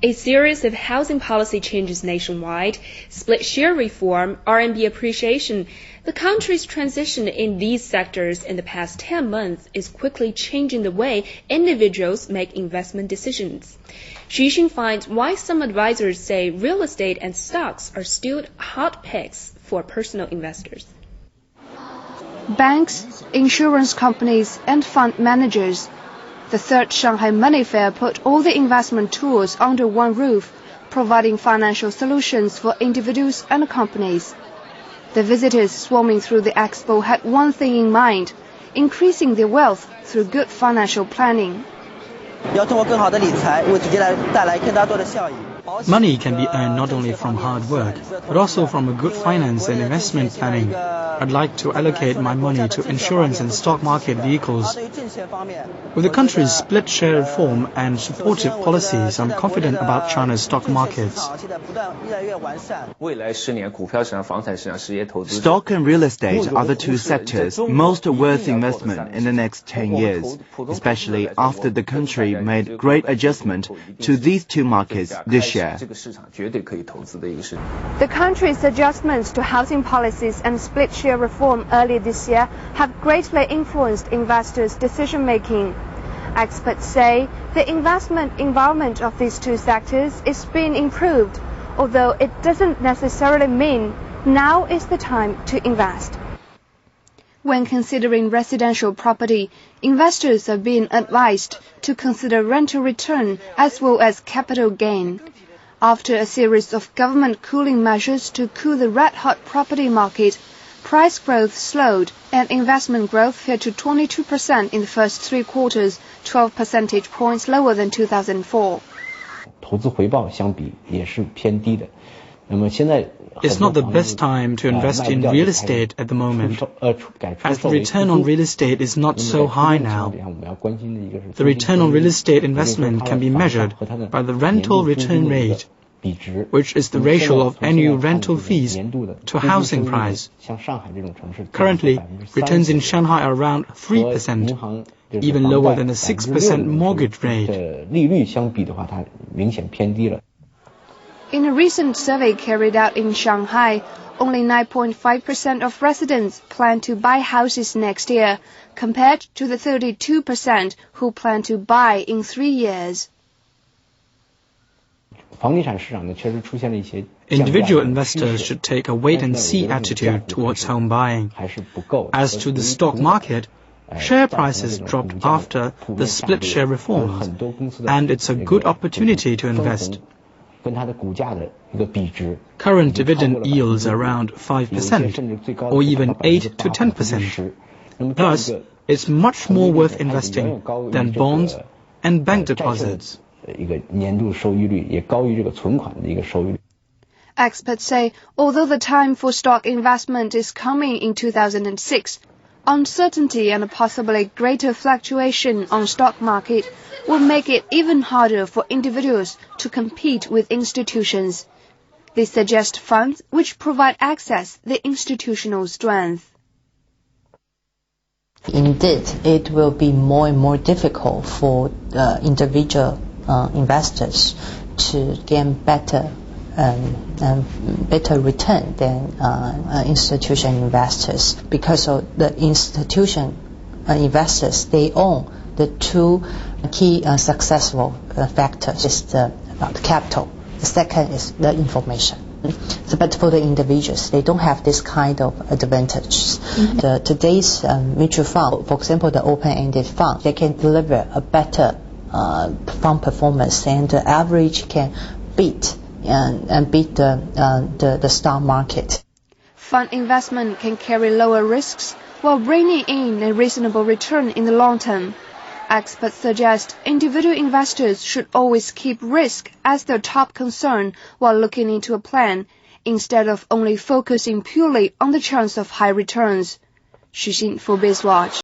a series of housing policy changes nationwide, split share reform, RMB appreciation, the country's transition in these sectors in the past 10 months is quickly changing the way individuals make investment decisions. Xu Xin finds why some advisors say real estate and stocks are still hot picks for personal investors. Banks, insurance companies, and fund managers. The third Shanghai Money Fair put all the investment tools under one roof, providing financial solutions for individuals and companies. The visitors swarming through the expo had one thing in mind: increasing their wealth through good financial planning. Money can be earned not only from hard work, but also from a good finance and investment planning. I'd like to allocate my money to insurance and stock market vehicles. With the country's split share reform and supportive policies, I'm confident about China's stock markets. Stock and real estate are the two sectors most worth investment in the next 10 years, especially after the country made great adjustment to these two markets this year. The country's adjustments to housing policies and split share reform early this year have greatly influenced investors' decision-making. Experts say the investment environment of these two sectors is being improved, although it doesn't necessarily mean now is the time to invest. When considering residential property, investors are being advised to consider rental return as well as capital gain. After a series of government cooling measures to cool the red-hot property market, price growth slowed and investment growth fell to 22% in the first 3 quarters, 12 percentage points lower than 2004. It's not the best time to invest in real estate at the moment, as the return on real estate is not so high now. The return on real estate investment can be measured by the rental return rate, which is the ratio of annual rental fees to housing price. Currently, returns in Shanghai are around 3%, even lower than the 6% mortgage rate. In a recent survey carried out in Shanghai, only 9.5% of residents plan to buy houses next year, compared to the 32% who plan to buy in 3 years. Individual investors should take a wait-and-see attitude towards home buying. As to the stock market, share prices dropped after the split share reforms, and it's a good opportunity to invest. Current dividend yields are around 5% or even 8 to 10%. Thus, it's much more worth investing than bonds and bank deposits. Experts say although the time for stock investment is coming in 2006, uncertainty and possibly greater fluctuation on stock market will make it even harder for individuals to compete with institutions. They suggest funds which provide access the institutional strength. Indeed, it will be more and more difficult for individual investors to gain better return than institutional investors, because of the institution investors, they own the two key successful factors. Is about capital. The second is the information. So, but for the individuals, they don't have this kind of advantages. Today's mutual fund, for example, the open-ended fund, they can deliver a better fund performance, and the average can beat the stock market. Fund investment can carry lower risks while bringing in a reasonable return in the long term. Experts suggest individual investors should always keep risk as their top concern while looking into a plan, instead of only focusing purely on the chance of high returns. Xu Xin for BizWatch.